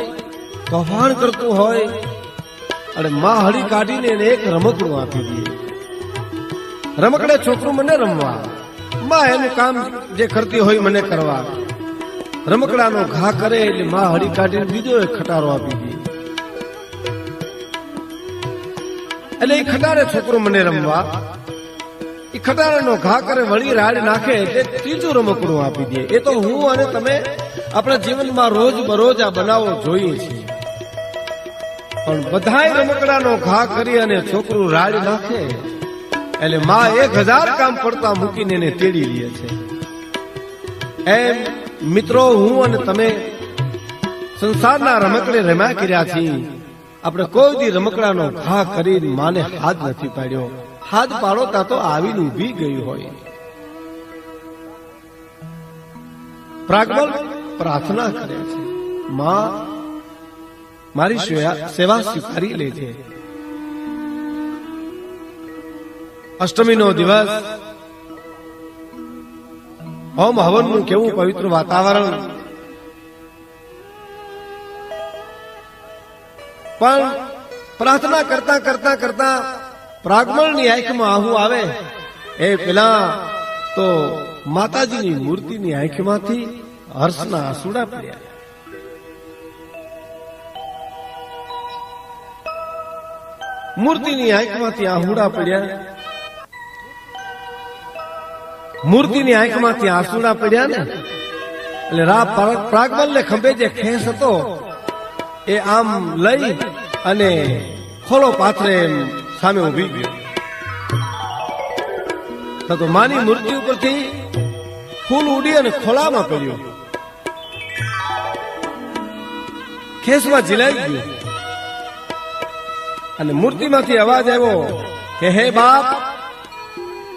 તોફાન કરતું હોય અને માં હળી કાઢીને એને એક રમકડું આપી દે. રમકડે છોકરું મને રમવા, માં એનું કામ જે કરતી હોય મને કરવા. રમકડાનો ઘા કરે એટલે માં હળી કાઢીને બીજો એક ખટારો આપી દે. એટલે એ ખટારે છોકરું મને રમવા, એ ખટારાનો ઘા કરે વળી રાડ નાખે એટલે ત્રીજું રમકડું આપી દે. એ તો હું અને તમે આપણા જીવનમાં રોજ બરોજ આ બનાવો જોઈએ છીએ. પણ બધાય રમકડાનો ઘા કરી અને છોકરું રાડ નાખે એટલે માં 1000 કામ પડતા મૂકીને એને તેડી લે છે. એમ મિત્રો, હું અને તમે સંસારના રમકડે રમ્યા કર્યા છીએ. આપણે કોઈ દી રમકડાનો ઘા કરી માને હાથ નથી પાડ્યો. હાથ પાડો તા તો આવીને ઊભી ગઈ હોય. પ્રાગમલ પ્રાર્થના કરે છે, માં મારી સેવા સ્વીકારી લેજે. અષ્ટમીનો દિવસ, હોમ હવનનું કેવું પવિત્ર વાતાવરણ. પણ પ્રાર્થના કરતા કરતા કરતા પ્રાગમલની આંખમાં આહુ આવે એ પેલા તો માતાજીની મૂર્તિની આંખમાંથી હર્ષના આંસુડા પડ્યા. મૂર્તિની આંખમાંથી આંસુડા પડ્યા. મૂર્તિની આંખમાંથી આંસુડા પડ્યા ને એટલે પ્રાગમલને ખંભે જે ખેસ હતો એ આમ લઈ અને ખોલો પાથરે સામે ઉભી ગયો. તો માની મૂર્તિ ઉપરથી ફૂલ ઉડી અને ખોલામાં પડ્યું, ખેસમાં ઝીલાઈ ગયું. અને મૂર્તિમાંથી અવાજ આવ્યો કે હે બાપ,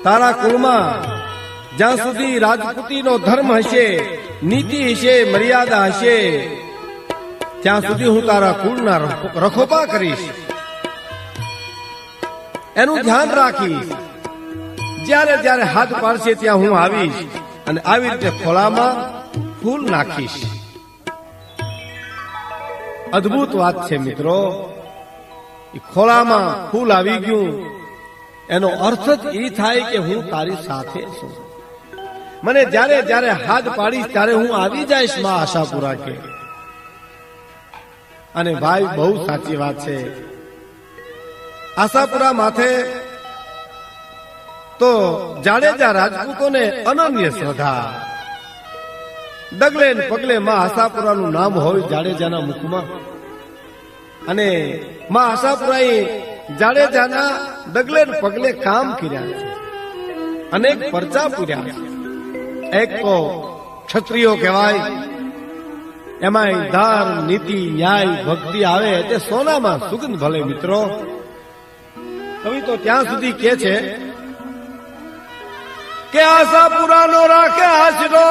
તારા કુળમાં જ્યાં સુધી રાજપૂતીનો ધર્મ હશે, નીતિ હશે, મર્યાદા હશે, ત્યાં સુધી હું તારા કુળના રખોપા કરીશ, એનું ધ્યાન રાખીશ. જ્યારે જ્યારે હાથ પાડશે ત્યાં હું આવીશ અને આવી રીતે ખોળામાં ફૂલ નાખીશ. અદ્ભુત વાત છે મિત્રો. ખોળામાં ફૂલ આવી ગયું એનો અર્થ જ એ થાય કે હું તારી સાથે છું. મને જ્યારે જ્યારે હાથ પાડીશ ત્યારે હું આવી જઈશ માં આશાપુરા કે. અને ભાઈ, બહુ સાચી વાત છે. આશાપુરા માથે તો જાડેજા રાજપૂતોને અનન્ય શ્રદ્ધા. ડગલે ને પગલે માં આશાપુરાનું નામ હોય જાડેજાના મુખમાં. અને માં આશાપુરાએ જાડેજાના ડગલે ને પગલે કામ કર્યા છે, અનેક પરચા પૂર્યા છે. એક તો ક્ષત્રિયો કહેવાય, એમાં ધાર, નીતિ, ન્યાય, ભક્તિ આવે તે સોનામાં સુગંધ ભલે. મિત્રો, કવિ તો ત્યાં સુધી કે છે કે આશાપુરાનો રાખે આશરો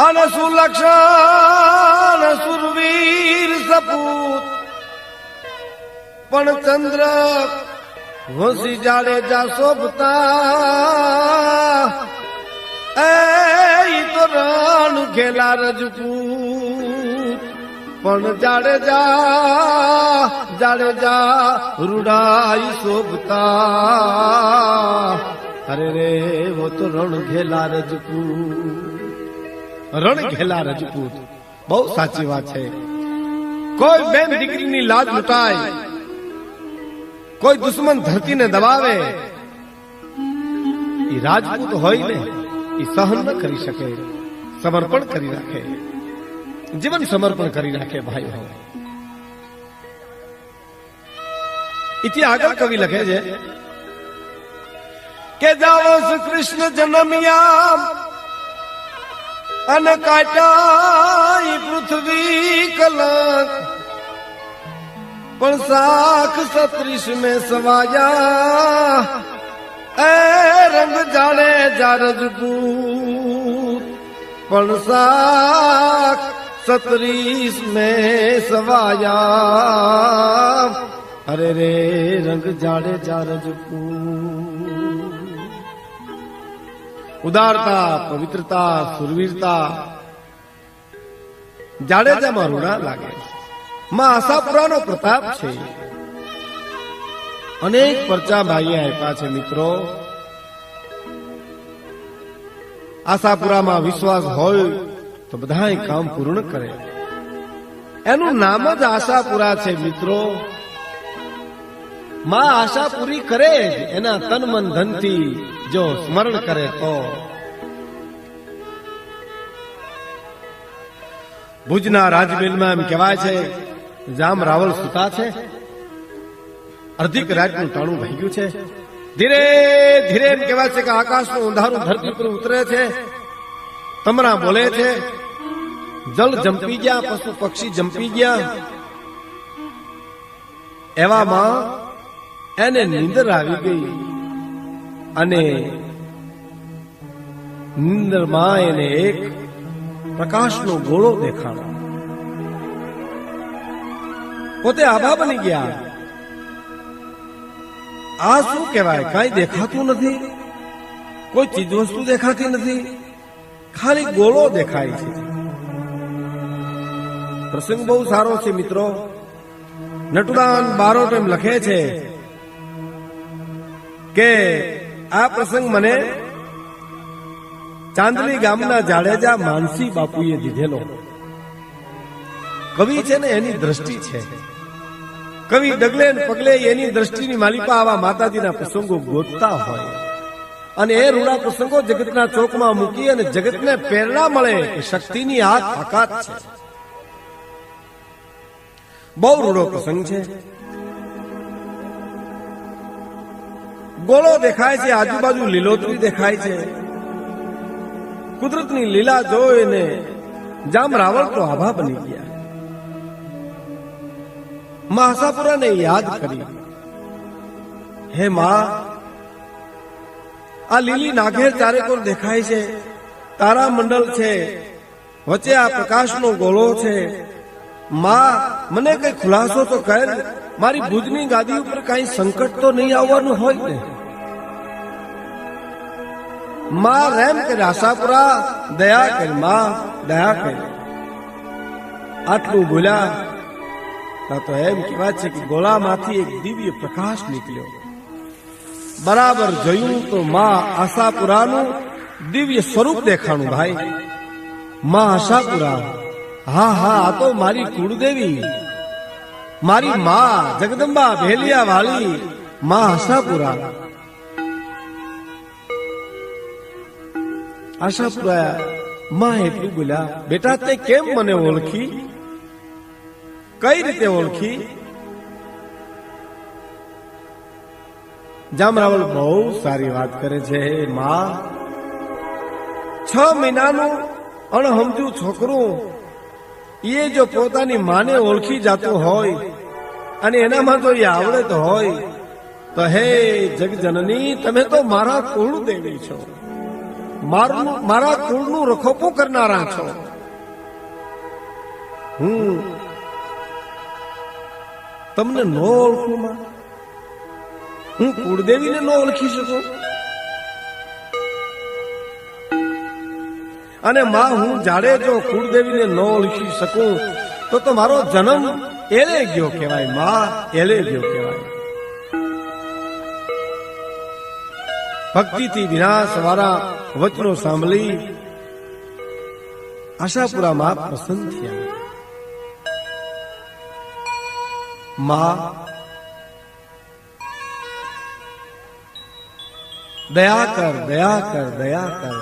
અને સુલક્ષણ સુરવીર સપૂત, પણ ચંદ્ર વંશી જાડેજા શોભતા એ તો રણ ઘેલા રજપૂત, પણ જાડેજા રૂડાઈ શોભતા. અરે રે વો તો રણ ઘેલા રજપૂત, રણ ઘેલા રજપૂત. બહુ સાચી વાત છે. કોઈ બેન દીકરીની લાજ લૂંટાય, કોઈ દુશ્મન ધરતીને દબાવે, એ રાજપૂત હોય ને એ સહન ન કરી શકે, સમર્પણ કરી રાખે, જીવન સમર્પણ કરી રાખે. ભાઈ હો, ઇથી આગળ કવિ લખે છે કે જાઓ શ્રી કૃષ્ણ જન્મ્યા અને કાટાઈ પૃથ્વી કલક પણ સાખ 36 में સવાયા એ રંગ જાણે જારજપૂત પણ સાખ 36 में સવાયા અરે રે રંગ જાડે જારજપૂત ઉદારતા પવિત્રતા સુરવીરતા જાડેજામાં રૂડા લાગે માં આશાપુરાનો પ્રતાપ છે અનેક પરચા ભાઈએ આપ્યા છે મિત્રો આશાપુરામાં વિશ્વાસ હોય તો બધાય કામ પૂર્ણ કરે એનું નામ જ આશાપુરા છે મિત્રો માં આશા પૂરી કરે જ એના તન મન ધનથી જો સ્મરણ કરે તો ભુજના રાજમહેલમાં એમ કહેવાય છે જામ રાવલ સુતા છે અર્ધિક રાતનું ટાણું વહી ગયું છે ધીરે ધીરે એમ કહેવાય છે કે આકાશનું અંધારું ધરતી પર ઉતરે છે તમરા બોલે છે જળ જંપી ગયા પશુ પક્ષી જંપી ગયા એવામાં એને નીંદર આવી ગઈ અને નીંદરમાં એને એક પ્રકાશનો ગોળો દેખાડો પોતે આભા બની ગયા આ શું કહેવાય કઈ દેખાતું નથી કોઈ ચીજ વસ્તુ દેખાતી નથી ખાલી ગોળો દેખાય છે પ્રસંગ બહુ સારો છે મિત્રો નટુદાન બારોટ એમ લખે છે કે આ પ્રસંગ મને ચાંદલી ગામના જાડેજા માનસી બાપુએ દીધેલો કવિ છે ને એની દ્રષ્ટિ છે કવિ ડગલે પગલે એની દ્રષ્ટિની માલિકા આવા માતાજીના પ્રસંગો ગોતતા હોય અને એ રૂડા પ્રસંગો જગતના ચોકમાં મૂકી અને જગતને પ્રેરણા મળે કે શક્તિની આ તાકાત છે બહુ રૂડો પ્રસંગ છે ગોળો દેખાય છે આજુબાજુ લીલોતરી દેખાય છે કુદરતની લીલા જોઈને જામ રાવળ તો આભા બની ગયા માં આશાપુરાને યાદ કરી હે માં આ લીલી નાઘેર ચારેકોર દેખાય છે તારા મંડળ છે વચ્ચે આ પ્રકાશનો ગોળો છે માં મને કઈ ખુલાસો તો કર મારી ભુજની ગાદી ઉપર કઈ સંકટ તો નહીં આવવાનું હોય ને માં રેમ કરે આશાપુરા દયા કર માં દયા કર આટલું બોલ્યા તો એમ કહેવાય છે કે ગોળામાંથી એક દિવ્ય પ્રકાશ નીકળ્યો બરાબર જોયું તો માં આશાપુરાનું દિવ્ય સ્વરૂપ દેખાણું ભાઈ માં આશાપુરા હા હા આ તો મારી કુળદેવી મારી માં જગદંબા ભેલિયા વાળી માં આશાપુરા આશાપુરા માં એટલું બોલ્યા બેટા તે કેમ મને ઓળખી કઈ રીતે ઓળખી જામરાવલ બહુ સારી વાત કરે છે માં 6 મહિનાનું અણહમજુ છોકરું એ જો પોતાની માને ઓળખી જતું હોય અને એનામાં જો એ આવડત હોય તો હે જગજનની તમે તો મારા કુળ દેવી છો મારા કુળનું રખોપું કરનારા છો હું તમને ન ઓળખું માં હું કુળદેવીને ન ઓળખી શકું અને માં હું જાડે જો કુળદેવીને ન ઓળખી શકું તો મારો જન્મ એલે ગયો કહેવાય માં એલે ગયો કહેવાય ભક્તિથી વિનાશ વાળા વચનો સાંભળી આશાપુરા માં પ્રસન્ન થયા માં દયા કર દયા કર દયા કર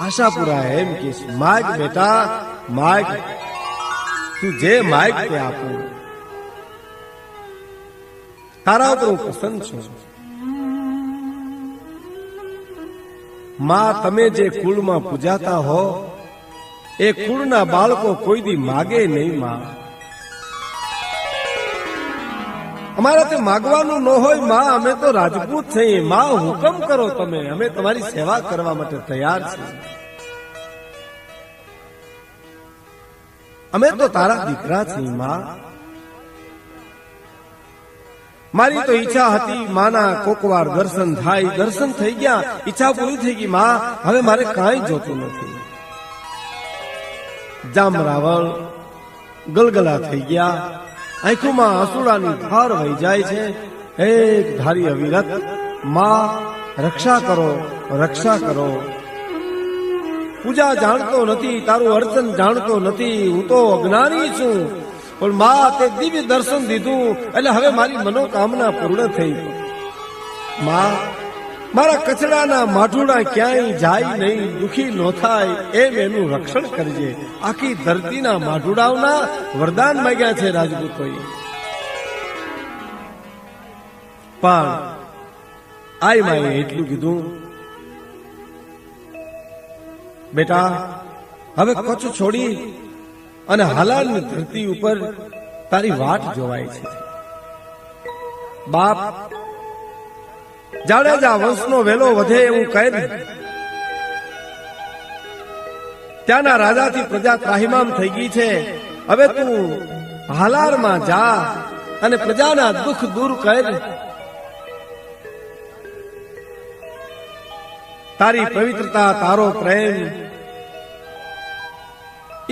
આશાપુરા એમ કે માગ બેટા માગ તું જે માગ તે આપું તારા ઉપર હું પ્રસન્ન છું માં તમે જે કુળમાં પૂજાતા હો એ કુળના બાળકો કોઈ દી માગે નહીં માં. અમારે તે માગવાનું ન હોય માં, અમે તો રાજપૂત છીએ માં, હુકમ કરો તમે, અમે તમારી સેવા કરવા માટે તૈયાર છીએ. અમે તો તારા દીકરા છીએ માં. મારી તો ઈચ્છા હતી માના કોકવાર દર્શન થાય, દર્શન થઈ ગયા, ઈચ્છા પૂરી થઈ ગઈ માં. હવે મારે કાંઈ જોતું નથી. જામ રાવળ ગલગલા થઈ ગયા, આંખોમાં આંસુડાની ધાર વહી જાય છે. એક ધારી અવિરત માં રક્ષા કરો, રક્ષા કરો. પૂજા જાણતો નથી, તારું અર્ચન જાણતો નથી, હું તો અજ્ઞાની છું, પણ માં તે દિવ્ય દર્શન દીધું એટલે હવે મારી મનોકામના પૂર્ણ થઈ. માં મારા કચડાના માઠુડા ક્યાંય જાય નહીં, દુખી ન થાય એમ એનું રક્ષણ કરજે. આખી ધરતીના માઠુડાઓના વરદાન માંગ્યા છે રાજપૂતોએ. પણ આય માએ એટલું કીધું, બેટા હવે કચ્છ છોડી અને હાલાલની ધરતી ઉપર તારી વાટ જોવાય છે. બાપ જાડેજા વંશનો વેલો વધે એવું કહે. ત્યાંના રાજાથી પ્રજા ત્રાહિમામ થઈ ગઈ છે. હવે તું હાલારમાં જા અને પ્રજાના દુઃખ દૂર કર. તારી પવિત્રતા, તારો પ્રેમ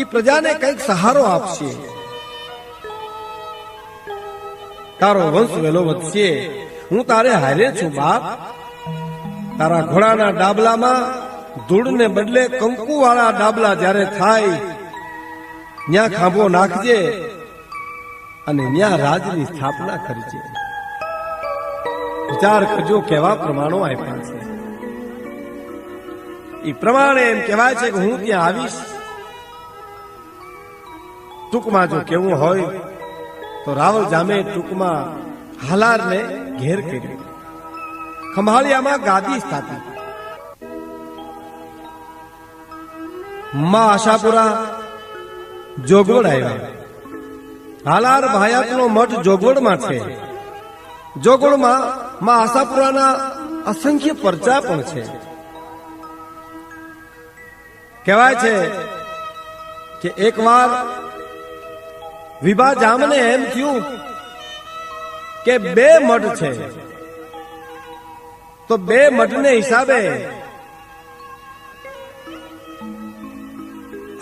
એ પ્રજાને કઈક સહારો આપશે. તારો વંશ વેલો વધશે. હું તારે હારે છું બાપ. તારા ઘોડાના ડાબલામાં ધૂળને બદલે કંકુ વાળા ડાબલા જ્યારે થાય ત્યાં ખાંભો નાખજે અને ત્યાં રાજની સ્થાપના કરજે. વિચાર કરજો કેવા પ્રમાણો આપ્યા છે. એ પ્રમાણે એમ કહેવાય છે કે હું ત્યાં આવીશ. ટૂંકમાં જો કેવું હોય તો રાવલ જામે ટૂંકમાં હાલારને ઘેર કર્યો. ખંભાળિયામાં ગાદી સ્થાપી. માં આશાપુરા જોગવડ આવ્યા. હાલાર ભાયાતનો મઠ જોગવડમાં છે. જોગવડમાં માં આશાપુરાના અસંખ્ય પરચા પણ છે. કહેવાય છે કે એકવાર વિભા જામને એમ થયું કે બે મઠ છે, તો બે મઠને હિસાબે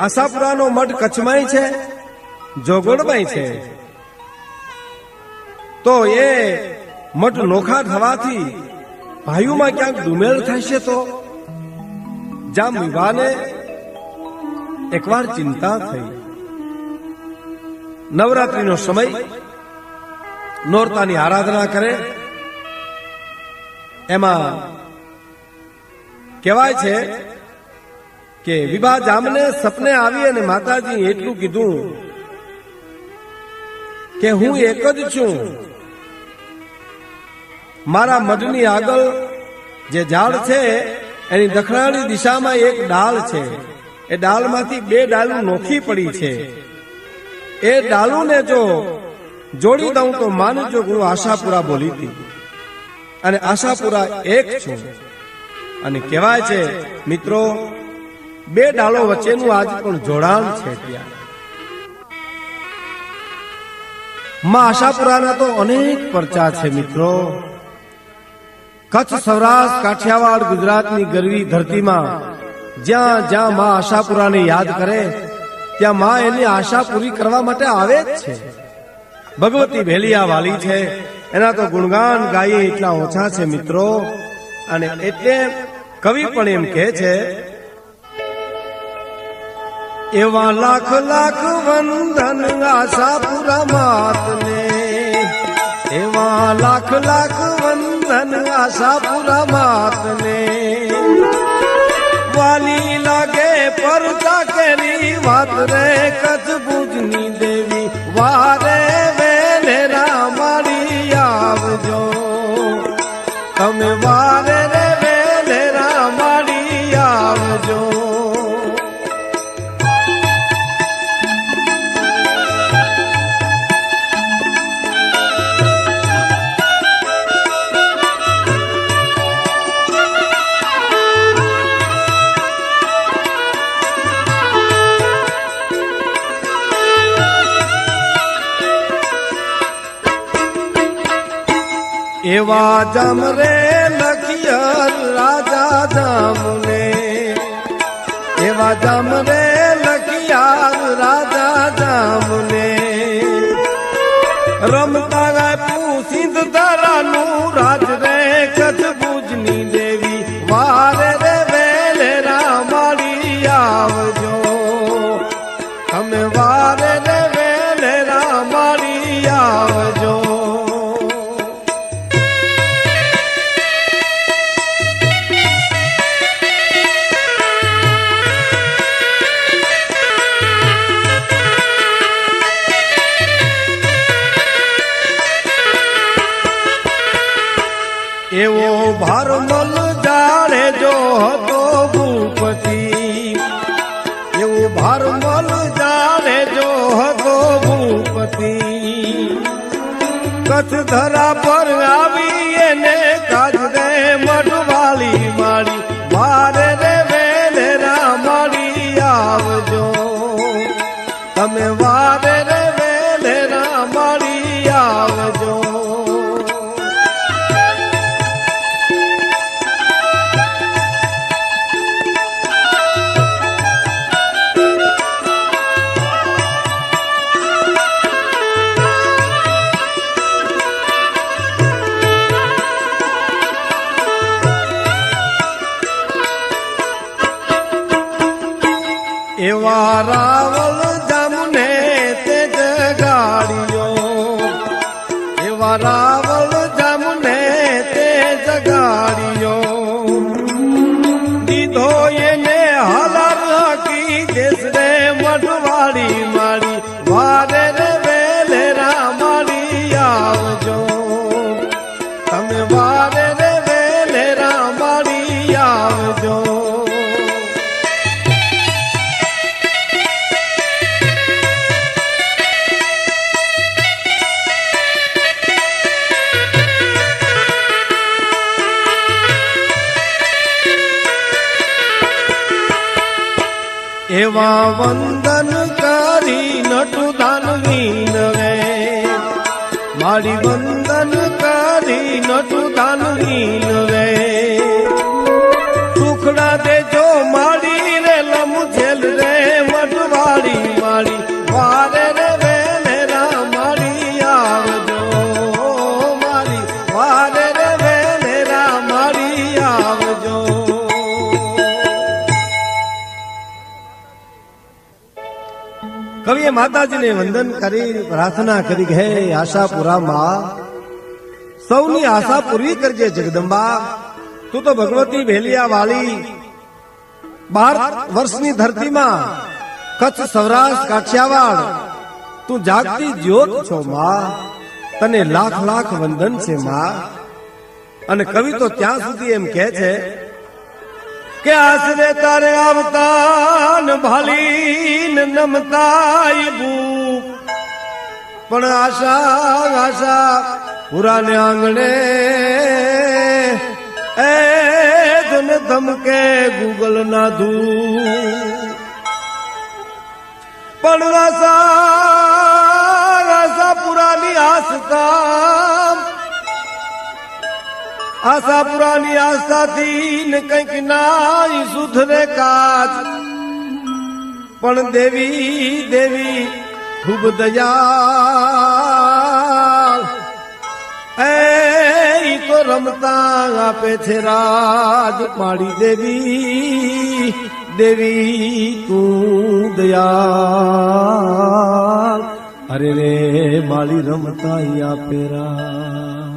આશાપુરાનો મઠ કચ્છમાંય છે, જોગવડમાંય છે. તો એ મઠ નોખા થવાથી ભાઈઓમાં ક્યાંક દુમેળ થશે. તો જામ વિભાને એકવાર ચિંતા થઈ. નવરાત્રીનો સમય, નોરતાની આરાધના કરે. એમાં કહેવાય છે કે વિભા જામને સપને આવી અને માતાજી એટલું કીધું કે હું એક જ છું. મારા મઢની આગળ જે ઝાડ છે એની દક્ષિણાની દિશામાં એક ડાળ છે. એ ડાળમાંથી બે ડાળું નોખી પડી છે. એ ડાળુને જો જોડી દઉં તો માનજો હું આશાપુરા બોલી હતી અને આશાપુરા એક છું. અને કહેવાય છે મિત્રો, બે ડાળો વચ્ચેનું આજ પણ જોડાણ છે. ત્યાં માં આશાપુરાના તો અનેક પરચા છે મિત્રો. કચ્છ, સૌરાષ્ટ્ર, કાઠિયાવાડ, ગુજરાતની ગરવી ધરતીમાં જ્યાં જ્યાં માં આશાપુરાને યાદ કરે ત્યાં માં એની આશા પૂરી કરવા માટે આવે જ છે. ભગવતી ભેલિયા વાલી છે, એના તો ગુણગાન ગાઈએ એટલા ઓછા છે મિત્રો. અને એટલે કવિ પણ એમ કહે છે, એવા લાખ લાખ વંદન આશાપુરા માતને, એવા લાખ લાખ વંદન આશાપુરા માતને. વાલી લાગે પરચા કેરી વાત રે કચ્છ ભુજની દેવી, વારે વેલેરા મારી આવજો તમે, વારે રે વેલેરા મારી આવજો. એવા જામ રે લખિયર રાજા જામને, એવા જામ રે લખિયાર રાજા જામને, રમતા ગાય સિંધ ધારાનું રાજ રે કચ્છ ભુજની દેવી, વારે રે વેલે રામાળી આવજો, તમે વારે રે વેલે રામાળી આવજો. એવો ભારમલ જાણે જો હતો ભૂપતિ, એવો ભારમલ જાણે જો હતો ભૂપતિ, કચ્છ ધરા પર આવી એને કાજ રે મઢવાળી માળી, વારે રે વેલે રામાળી આવજો, તમે વારે રે વેલે રામાળી આવજો. એવા રાવલ જામને તે જગાડ્યો, એવા રાવલ જામને તે જગાડ્યો, દીધો એને હાલર હકી દેશ રે મઢવાળી માળી, વારે રે વેલે રામાળી આવજો, તમે વારે રે વેલે રામાળી આવજો. એવા વંદન કરી નટુ દાનવી નવે, મારી વંદન કરી નટુ દાનવી નવે, સુખડા દેજો મારી રે લમઝેલ રે મઢવાળી માળી, વારે રે વેલે રામાળી આવજો, મારી વારે રે વેલે રામાળી આવજો. કવિએ માતાજીને વંદન કરી પ્રાર્થના કરી, હે આશાપુરા માં સૌની આશા પૂરી કરજે જગદંબા, તું તો ભગવતી ભેલિયા વાળી 12 વર્ષની ધરતીમાં કચ્છ સૌરાષ્ટ્ર કાઠિયાવાડ તું જાગતી જ્યોત છો માં, તને લાખ લાખ વંદન છે માં. અને કવિ તો ત્યાં સુધી એમ કહે છે કે આશરે તારે આવતા ન ભાલી ન નમતા ભૂ, પણ આશા આશા પુરાને આંગણે એ જન ધમકે ગૂગલ ના ધૂ, પણ આશા પુરાની આસ્થા, આશા પુરાની આસ્થાથી ને કંઈક નાય સુધરે કાજ, પણ દેવી દેવી ખૂબ દયાળ, એ તો રમતા આપે છે રાજ, મારી દેવી દેવી તું દયાળ, અરે રે મારી રમતા આપે રાજ.